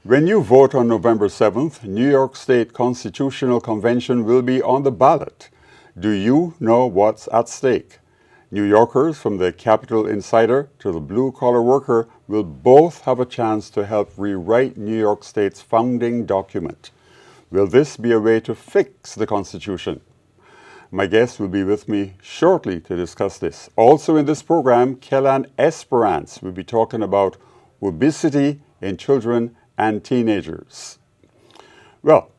When you vote on November 7th, New York State Constitutional Convention will be on the ballot. Do you know what's at stake? New Yorkers, from the Capital Insider to the blue-collar worker, will both have a chance to help rewrite New York State's founding document. Will this be a way to fix the Constitution? My guest will be with me shortly to discuss this. Also in this program, Kellan Esperance will be talking about obesity in children and teenagers. Well,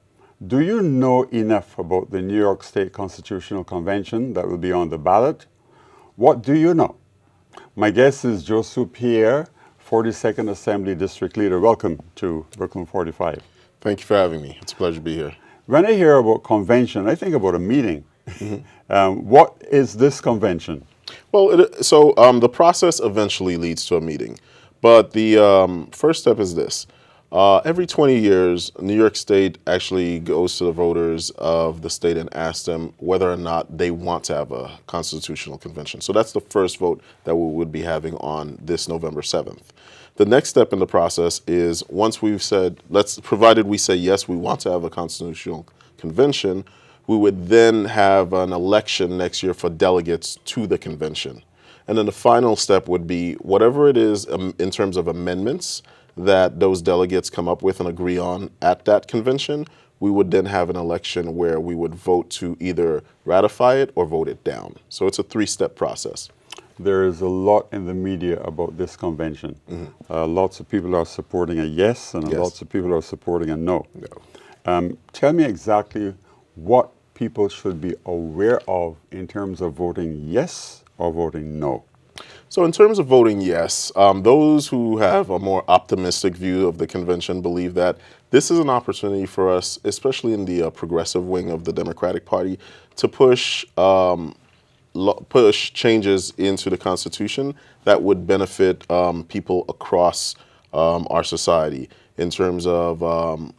do you know enough about the New York State Constitutional Convention that will be on the ballot? What do you know? My guest is Josue Pierre, 42nd Assembly District Leader. Welcome to Brooklyn 45. Thank you for having me. It's a pleasure to be here. When I hear about convention, I think about a meeting. What is this convention? Well, the process eventually leads to a meeting. But the first step is this. Every 20 years, New York State actually goes to the voters of the state and asks them whether or not they want to have a constitutional convention. So that's the first vote that we would be having on this November 7th. The next step in the process is once we've said, provided we say yes, we want to have a constitutional convention, we would then have an election next year for delegates to the convention. And then the final step would be whatever it is in terms of amendments that those delegates come up with and agree on at that convention, we would then have an election where we would vote to either ratify it or vote it down. So it's a three-step process. There is a lot in the media about this convention. Lots of people are supporting a yes, and lots of people are supporting a no. Tell me exactly what people should be aware of in terms of voting yes or voting no. So in terms of voting yes, those who have a more optimistic view of the convention believe that this is an opportunity for us, especially in the progressive wing of the Democratic Party, to push changes into the Constitution that would benefit people across our society in terms of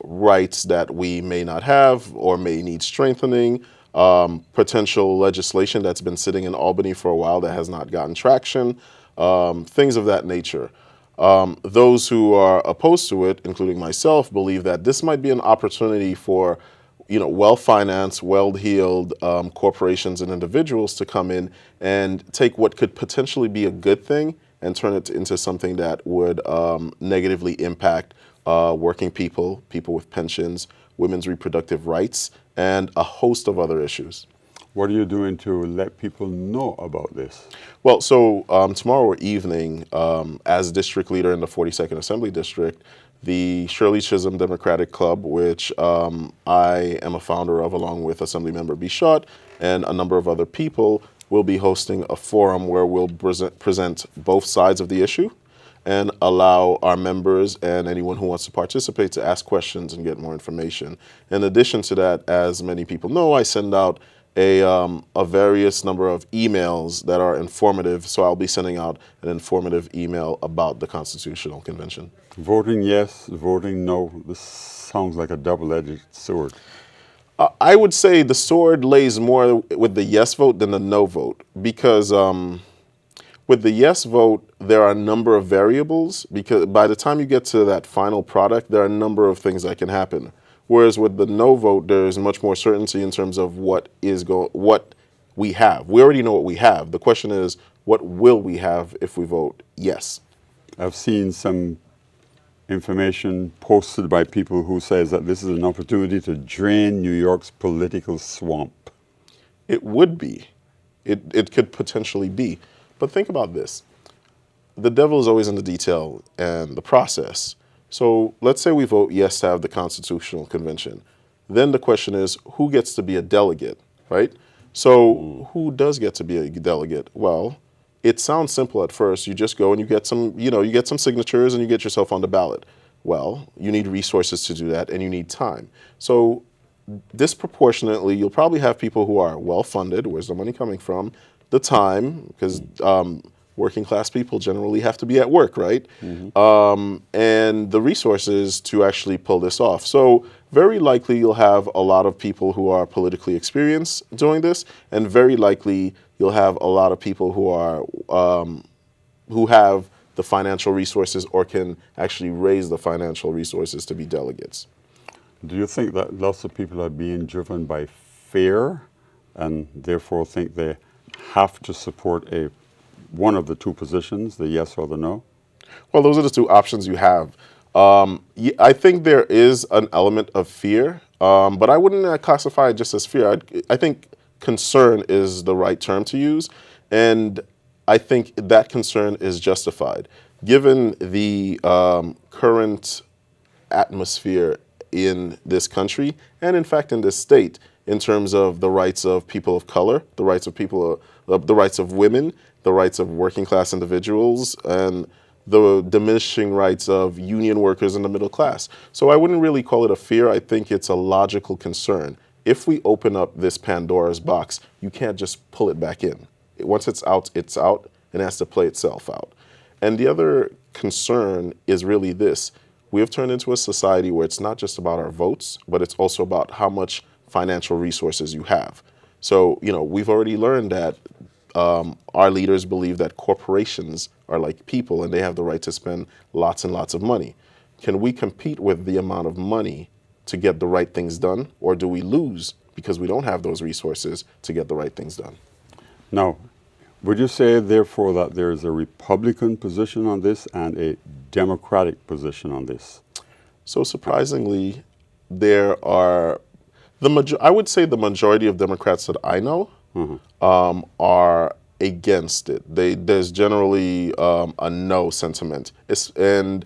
rights that we may not have or may need strengthening, potential legislation that's been sitting in Albany for a while that has not gotten traction, things of that nature. Those who are opposed to it, including myself, believe that this might be an opportunity for well-financed, well-heeled corporations and individuals to come in and take what could potentially be a good thing and turn it into something that would negatively impact working people, people with pensions, women's reproductive rights, and a host of other issues. What are you doing to let people know about this? Well, so tomorrow evening, as district leader in the 42nd Assembly District, the Shirley Chisholm Democratic Club, which I am a founder of along with Assemblymember Bichotte and a number of other people, will be hosting a forum where we'll present both sides of the issue and allow our members and anyone who wants to participate to ask questions and get more information. In addition to that, as many people know, I send out a various number of emails that are informative, so I'll be sending out an informative email about the Constitutional Convention. Voting yes, voting no, this sounds like a double-edged sword. I would say the sword lays more with the yes vote than the no vote, because with the yes vote, there are a number of variables, because by the time you get to that final product, there are a number of things that can happen. Whereas with the no vote, there's much more certainty in terms of what we have. We already know what we have. The question is, what will we have if we vote yes? I've seen some information posted by people who says that this is an opportunity to drain New York's political swamp. It would be. It could potentially be. But think about this. The devil is always in the detail and the process. So let's say we vote yes to have the Constitutional Convention. Then the question is, who gets to be a delegate, right? So who does get to be a delegate? Well, it sounds simple at first. You just go and you get some signatures and you get yourself on the ballot. Well, you need resources to do that and you need time. So disproportionately, you'll probably have people who are well-funded. Where's the money coming from? The time, because working class people generally have to be at work, right? And the resources to actually pull this off. So very likely you'll have a lot of people who are politically experienced doing this, and very likely you'll have a lot of people who are who have the financial resources or can actually raise the financial resources to be delegates. Do you think that lots of people are being driven by fear and therefore think they have to support one of the two positions, the yes or the no? Well, those are the two options you have. I think there is an element of fear, but I wouldn't classify it just as fear. I think concern is the right term to use, and I think that concern is justified. Given the current atmosphere in this country, and in fact in this state, in terms of the rights of people of color, the rights of women, the rights of working class individuals, and the diminishing rights of union workers in the middle class. So I wouldn't really call it a fear. I think it's a logical concern. If we open up this Pandora's box, you can't just pull it back in. Once it's out, and it has to play itself out. And the other concern is really this. We have turned into a society where it's not just about our votes, but it's also about how much financial resources you have. So, we've already learned that our leaders believe that corporations are like people and they have the right to spend lots and lots of money. Can we compete with the amount of money to get the right things done, or do we lose because we don't have those resources to get the right things done? Now, would you say, therefore, that there is a Republican position on this and a Democratic position on this? So surprisingly, there are I would say the majority of Democrats that I know are against it. There's generally a no sentiment. And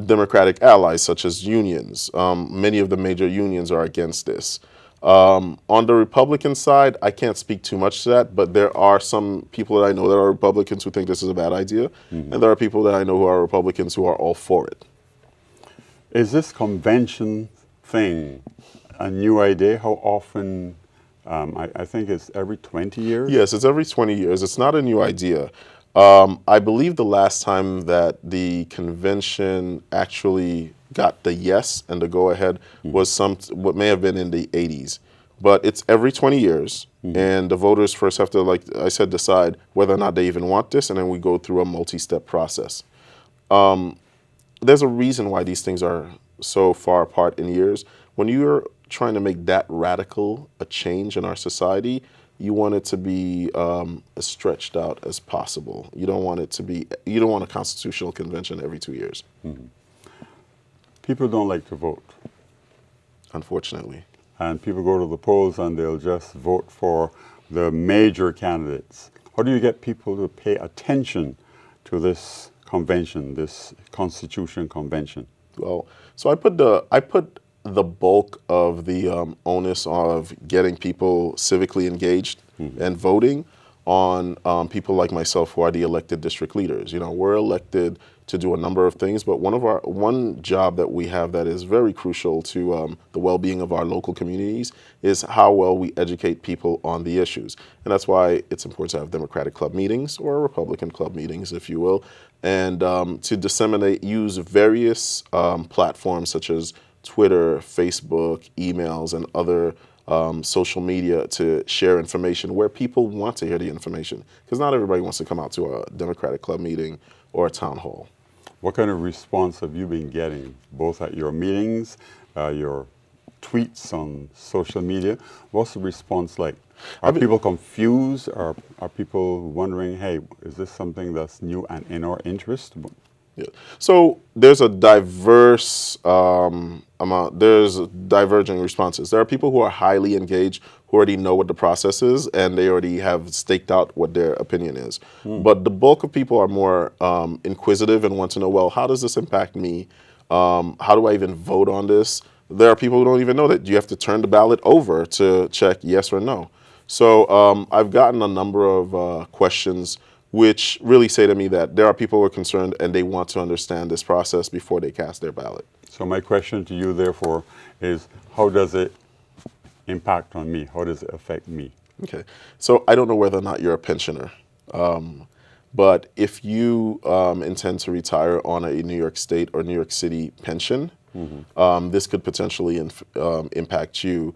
Democratic allies, such as unions, many of the major unions are against this. On the Republican side, I can't speak too much to that, but there are some people that I know that are Republicans who think this is a bad idea, and there are people that I know who are Republicans who are all for it. Is this convention thing a new idea? How often? I think it's every 20 years? Yes, it's every 20 years. It's not a new idea. I believe the last time that the convention actually got the yes and the go-ahead was what may have been in the 80s. But it's every 20 years, and the voters first have to, like I said, decide whether or not they even want this, and then we go through a multi-step process. There's a reason why these things are so far apart in years. When you're trying to make that radical a change in our society, you want it to be as stretched out as possible. You don't want a constitutional convention every 2 years. People don't like to vote. Unfortunately. And people go to the polls and they'll just vote for the major candidates. How do you get people to pay attention to this convention, this Constitution Convention? Well, so I put the bulk of the onus of getting people civically engaged and voting on people like myself who are the elected district leaders. We're elected to do a number of things, but one job that we have that is very crucial to the well-being of our local communities is how well we educate people on the issues. And that's why it's important to have Democratic club meetings or Republican club meetings, if you will, and to use various platforms such as Twitter, Facebook, emails, and other social media to share information where people want to hear the information. Because not everybody wants to come out to a Democratic club meeting or a town hall. What kind of response have you been getting, both at your meetings, your tweets on social media? What's the response like? Are people confused? Are people wondering, hey, is this something that's new and in our interest? Yeah. So there's a diverse there's diverging responses. There are people who are highly engaged, who already know what the process is, and they already have staked out what their opinion is. But the bulk of people are more inquisitive and want to know, well, how does this impact me? How do I even vote on this? There are people who don't even know that you have to turn the ballot over to check yes or no. So I've gotten a number of questions which really say to me that there are people who are concerned and they want to understand this process before they cast their ballot. So my question to you, therefore, is how does it impact on me? How does it affect me? Okay. So I don't know whether or not you're a pensioner, but if you intend to retire on a New York State or New York City pension, this could potentially impact you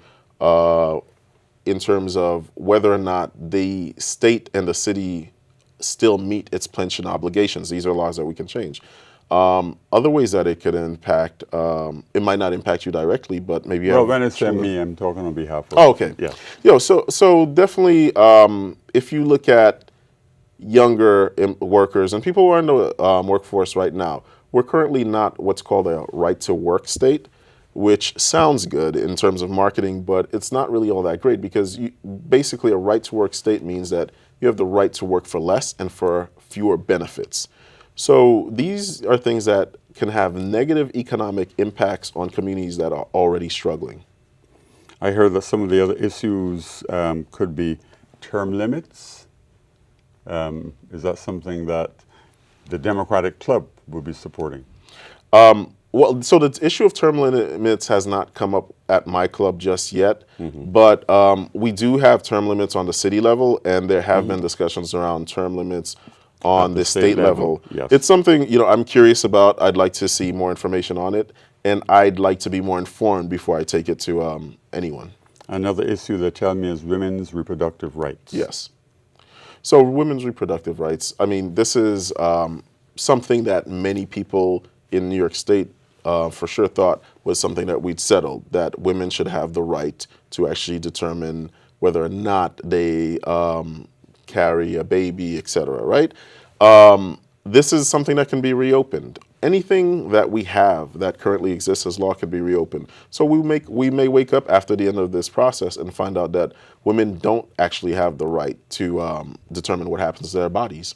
in terms of whether or not the state and the city still meet its pension obligations. These are laws that we can change. Other ways that it could impact, it might not impact you directly, but maybe you Well, have when I say children. me, I'm talking on behalf of. Oh, okay. Yeah. So definitely, if you look at younger workers and people who are in the workforce right now, we're currently not what's called a right to work state, which sounds good in terms of marketing, but it's not really all that great because basically a right to work state means that you have the right to work for less and for fewer benefits. So these are things that can have negative economic impacts on communities that are already struggling. I heard that some of the other issues could be term limits. Is that something that the Democratic Club would be supporting? Well, so the issue of term limits has not come up at my club just yet, but we do have term limits on the city level, and there have been discussions around term limits on the state level. Yes. It's something, I'm curious about. I'd like to see more information on it, and I'd like to be more informed before I take it to anyone. Another issue they tell me is women's reproductive rights. Yes. So women's reproductive rights, I mean, this is something that many people in New York State for sure thought was something that we'd settled, that women should have the right to actually determine whether or not they carry a baby, et cetera, right? This is something that can be reopened. Anything that we have that currently exists as law can be reopened. So we may wake up after the end of this process and find out that women don't actually have the right to determine what happens to their bodies.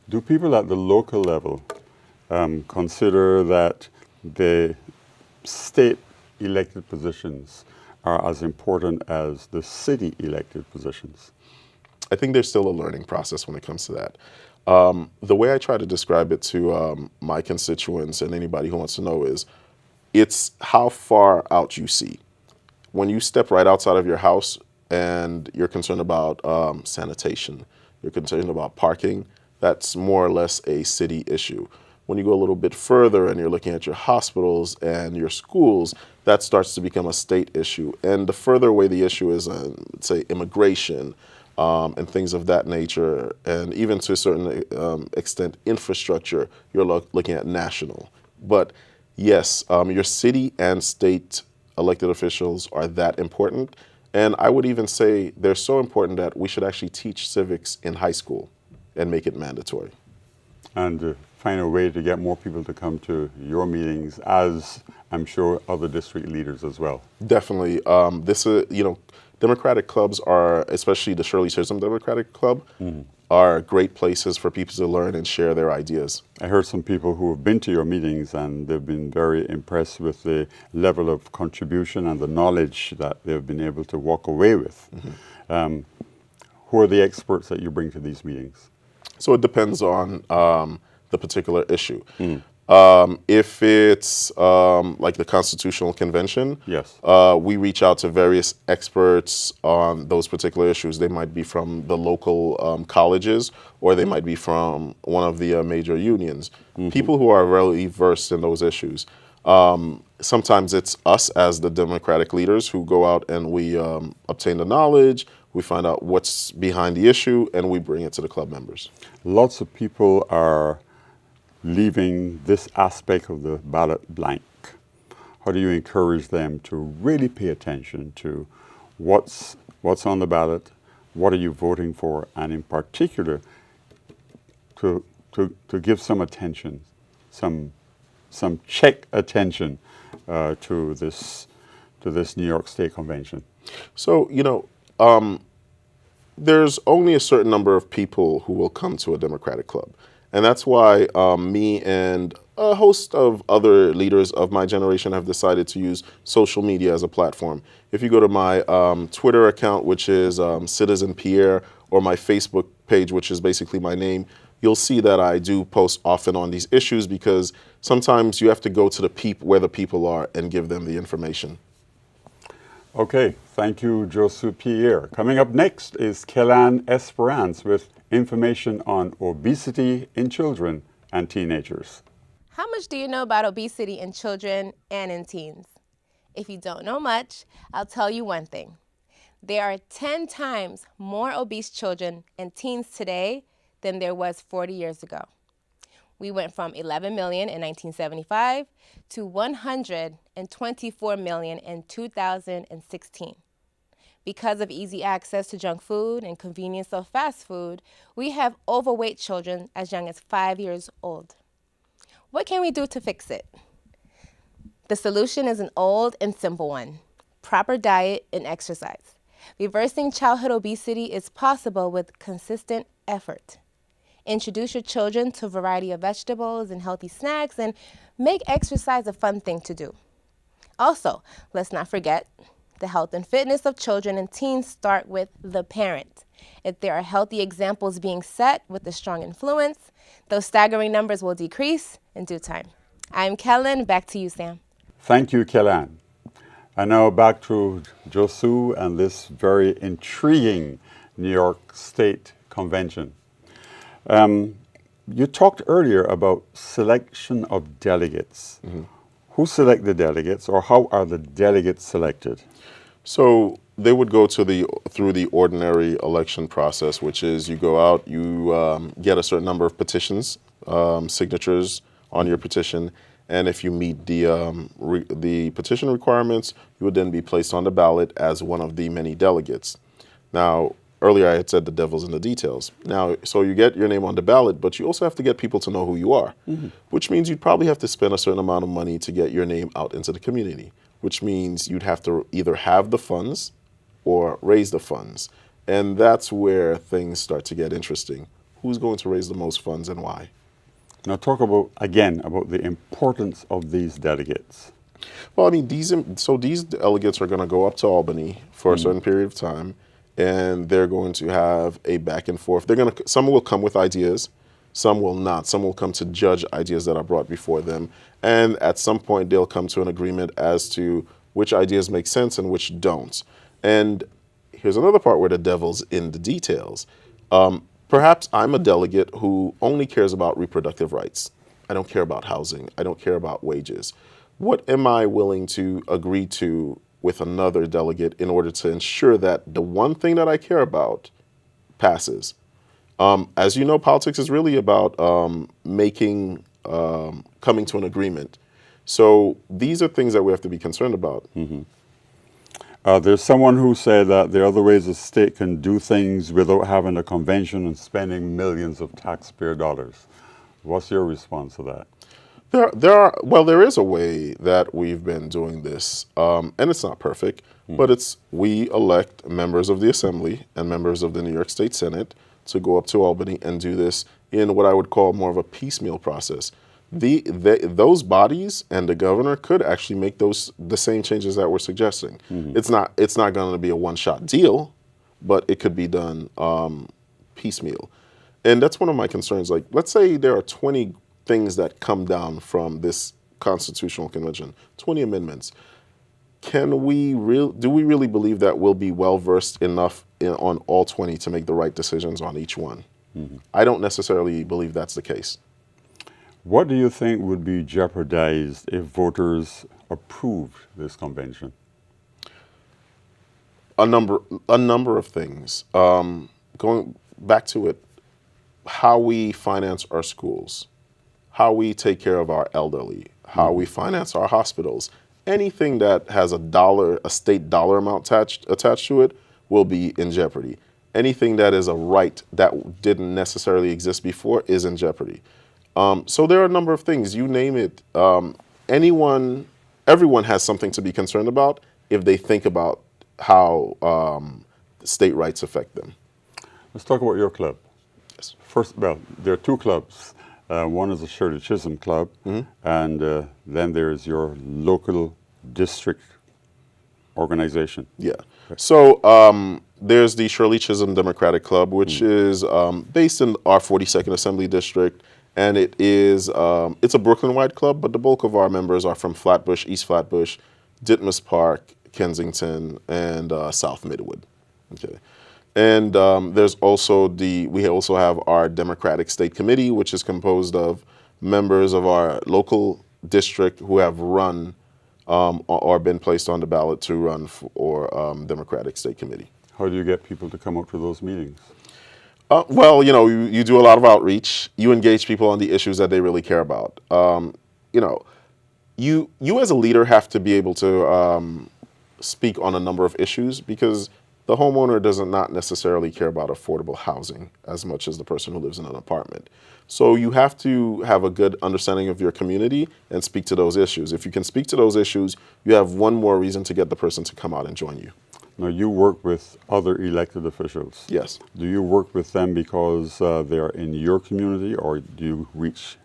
Do people at the local level consider that the state elected positions are as important as the city elected positions? I think there's still a learning process when it comes to that. The way I try to describe it to my constituents and anybody who wants to know is, it's how far out you see. When you step right outside of your house and you're concerned about sanitation, you're concerned about parking, that's more or less a city issue. When you go a little bit further and you're looking at your hospitals and your schools, that starts to become a state issue. And the further away the issue is, say, immigration, and things of that nature, and even to a certain extent, infrastructure, you're looking at national. But yes, your city and state elected officials are that important. And I would even say they're so important that we should actually teach civics in high school and make it mandatory. And find a way to get more people to come to your meetings, as I'm sure other district leaders as well. Definitely. Democratic clubs are, especially the Shirley Chisholm Democratic Club, are great places for people to learn and share their ideas. I heard some people who have been to your meetings and they've been very impressed with the level of contribution and the knowledge that they've been able to walk away with. Who are the experts that you bring to these meetings? So it depends on the particular issue. If it's like the Constitutional Convention, Yes. We reach out to various experts on those particular issues. They might be from the local colleges, or they might be from one of the major unions. People who are really versed in those issues. Sometimes it's us as the Democratic leaders who go out and we obtain the knowledge, we find out what's behind the issue, and we bring it to the club members. Lots of people are leaving this aspect of the ballot blank. How do you encourage them to really pay attention to what's on the ballot, what are you voting for, and in particular to give some attention, some check attention to this New York State Convention? So, there's only a certain number of people who will come to a Democratic club. And that's why me and a host of other leaders of my generation have decided to use social media as a platform. If you go to my Twitter account, which is Citizen Pierre, or my Facebook page, which is basically my name, you'll see that I do post often on these issues, because sometimes you have to go to where the people are and give them the information. Okay, thank you, Josue Pierre. Coming up next is Kellan Esperance with information on obesity in children and teenagers. How much do you know about obesity in children and in teens? If you don't know much, I'll tell you one thing. There are 10 times more obese children and teens today than there was 40 years ago. We went from 11 million in 1975 to 124 million in 2016. Because of easy access to junk food and convenience of fast food, we have overweight children as young as 5 years old. What can we do to fix it? The solution is an old and simple one: proper diet and exercise. Reversing childhood obesity is possible with consistent effort. Introduce your children to a variety of vegetables and healthy snacks, and make exercise a fun thing to do. Also, let's not forget, the health and fitness of children and teens start with the parent. If there are healthy examples being set with a strong influence, those staggering numbers will decrease in due time. I'm Kellen. Back to you, Sam. Thank you, Kellan. And now back to Josue and this very intriguing New York State Convention. You talked earlier about selection of delegates. Who select the delegates, or how are the delegates selected? So they would go through the ordinary election process, which is you go out, you get a certain number of petitions, signatures on your petition, and if you meet the petition requirements, you would then be placed on the ballot as one of the many delegates. Now, earlier I had said the devil's in the details. Now, so you get your name on the ballot, but you also have to get people to know who you are, which means you'd probably have to spend a certain amount of money to get your name out into the community, which means you'd have to either have the funds or raise the funds. And that's where things start to get interesting. Who's going to raise the most funds and why? Now talk about the importance of these delegates. Well, I mean, these delegates are going to go up to Albany for a certain period of time, and they're going to have a back and forth. Some will come with ideas, some will not. Some will come to judge ideas that are brought before them, and at some point they'll come to an agreement as to which ideas make sense and which don't. And here's another part where the devil's in the details. Perhaps I'm a delegate who only cares about reproductive rights. I don't care about housing. I don't care about wages. What am I willing to agree to with another delegate in order to ensure that the one thing that I care about passes? As you know, politics is really about coming to an agreement. So these are things that we have to be concerned about. There's someone who said that there are other ways the state can do things without having a convention and spending millions of taxpayer dollars. What's your response to that? There is a way that we've been doing this, and it's not perfect, but we elect members of the Assembly and members of the New York State Senate to go up to Albany and do this in what I would call more of a piecemeal process. Those bodies and the governor could actually make the same changes that we're suggesting. It's not going to be a one-shot deal, but it could be done piecemeal. And that's one of my concerns. Like, let's say there are 20 things that come down from this constitutional convention, 20 amendments. Do we really believe that we'll be well-versed enough on all 20 to make the right decisions on each one? I don't necessarily believe that's the case. What do you think would be jeopardized if voters approved this convention? A number of things. Going back to it, how we finance our schools, how we take care of our elderly, how we finance our hospitals. Anything that has a state dollar amount attached to it will be in jeopardy. Anything that is a right that didn't necessarily exist before is in jeopardy. So there are a number of things. You name it. Everyone has something to be concerned about if they think about how state rights affect them. Let's talk about your club. Yes. First, there are two clubs. One is the Shirley Chisholm Club, and then there's your local district organization. Yeah. So there's the Shirley Chisholm Democratic Club, which is based in our 42nd Assembly District, and it's a Brooklyn-wide club, but the bulk of our members are from Flatbush, East Flatbush, Ditmas Park, Kensington, and South Midwood. Okay. And we also have our Democratic State Committee, which is composed of members of our local district who have run or been placed on the ballot to run for Democratic State Committee. How do you get people to come up to those meetings? Well, you do a lot of outreach. You engage people on the issues that they really care about. You know, you as a leader have to be able to speak on a number of issues because the homeowner does not necessarily care about affordable housing as much as the person who lives in an apartment. So you have to have a good understanding of your community and speak to those issues. If you can speak to those issues, you have one more reason to get the person to come out and join you. Now, you work with other elected officials. Yes. Do you work with them because they're in your community, or do you reach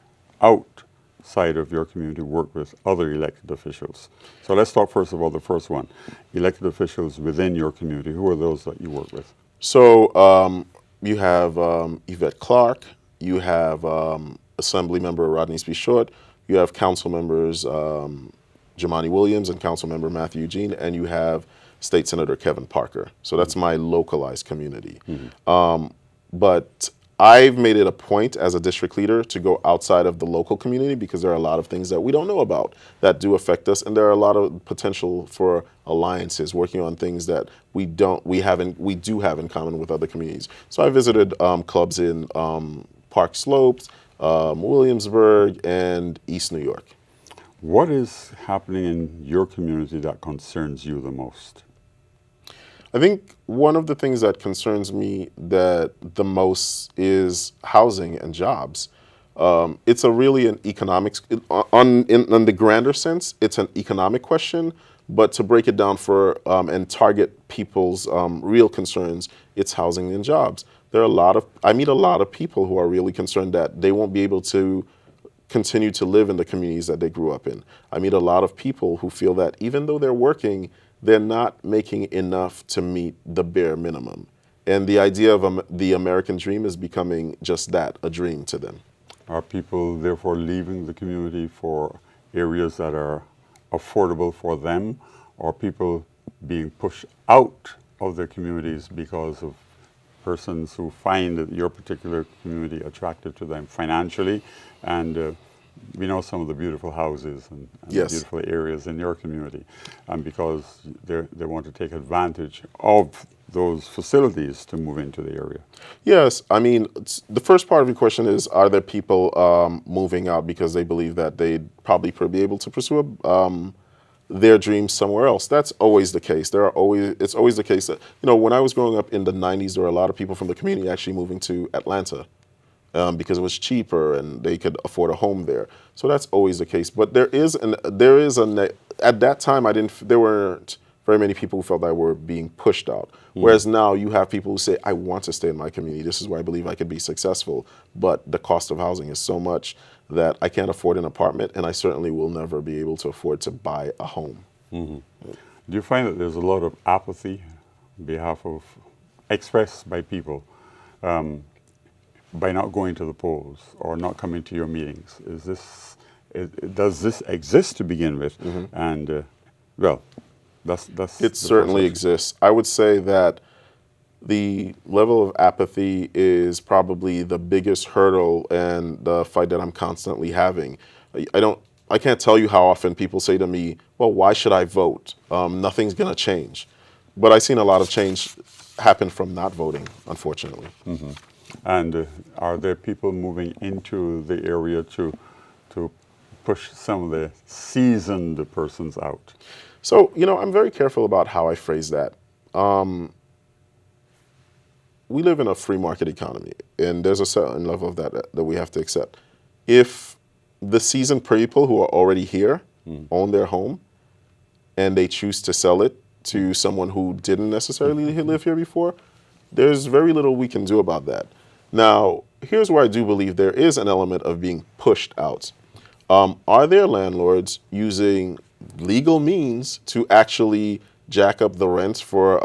outside of your community, work with other elected officials? So let's talk first of all, the first one, elected officials within your community. Who are those that you work with? So you have Yvette Clark, you have Assembly Member Rodney S. Short, you have Council Members Jamani Williams and Council Member Matthew Eugene, and you have State Senator Kevin Parker. So that's my localized community. But I've made it a point as a district leader to go outside of the local community because there are a lot of things that we don't know about that do affect us, and there are a lot of potential for alliances, working on things that we do have in common with other communities. So I visited clubs in Park Slopes, Williamsburg, and East New York. What is happening in your community that concerns you the most? I think one of the things that concerns me the most is housing and jobs. It's really an economics, in the grander sense, it's an economic question, but to break it down and target people's real concerns, it's housing and jobs. I meet a lot of people who are really concerned that they won't be able to continue to live in the communities that they grew up in. I meet a lot of people who feel that even though they're working, they're not making enough to meet the bare minimum. And the idea of the American dream is becoming just that, a dream to them. Are people therefore leaving the community for areas that are affordable for them, or people being pushed out of their communities because of persons who find your particular community attractive to them financially? And we know some of the beautiful houses and Yes. beautiful areas in your community, and because they want to take advantage of those facilities to move into the area. Yes, I mean, the first part of your question is, are there people moving out because they believe that they'd probably be able to pursue their dreams somewhere else? That's always the case. It's always the case that, when I was growing up in the 90s, there were a lot of people from the community actually moving to Atlanta. Because it was cheaper and they could afford a home there. So that's always the case. But at that time, there weren't very many people who felt that were being pushed out. Whereas now you have people who say, I want to stay in my community. This is where I believe I could be successful. But the cost of housing is so much that I can't afford an apartment, and I certainly will never be able to afford to buy a home. Do you find that there's a lot of apathy on behalf of expressed by people by not going to the polls or not coming to your meetings? Does this exist to begin with? And well, that's It certainly exists. I would say that the level of apathy is probably the biggest hurdle and the fight that I'm constantly having. I can't tell you how often people say to me, well, why should I vote? Nothing's going to change. But I've seen a lot of change happen from not voting, unfortunately. And are there people moving into the area to push some of the seasoned persons out? So, I'm very careful about how I phrase that. We live in a free market economy, and there's a certain level of that we have to accept. If the seasoned people who are already here own their home and they choose to sell it to someone who didn't necessarily live here before, there's very little we can do about that. Now, here's where I do believe there is an element of being pushed out. Are there landlords using legal means to actually jack up the rents for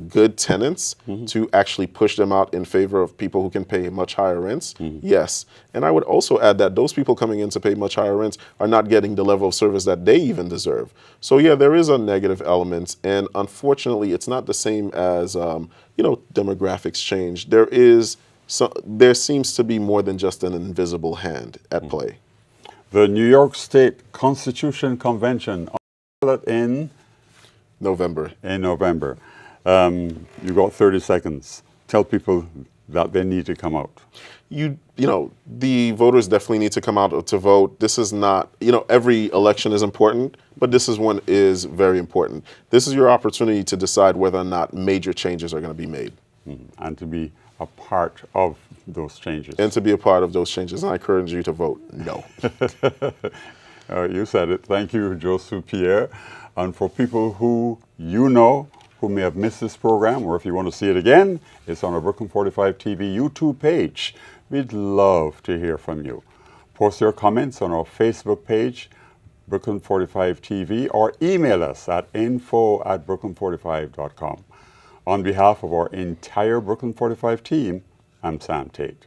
good tenants to actually push them out in favor of people who can pay much higher rents? Yes. And I would also add that those people coming in to pay much higher rents are not getting the level of service that they even deserve. So yeah, there is a negative element, and unfortunately it's not the same as demographics change. There seems to be more than just an invisible hand at play. The New York State Constitution Convention in November. You got 30 seconds. Tell people that they need to come out? You know, the voters definitely need to come out to vote. This is not, you know, every election is important, but this is one is very important. This is your opportunity to decide whether or not major changes are going to be made. And to be a part of those changes. And to be a part of those changes. And I encourage you to vote no. You said it. Thank you, Josue Pierre. And for people who you know who may have missed this program, or if you want to see it again, it's on our Brooklyn 45 TV YouTube page. We'd love to hear from you. Post your comments on our Facebook page, Brooklyn 45 TV, or email us at info@brooklyn45.com. On behalf of our entire Brooklyn 45 team, I'm Sam Tate.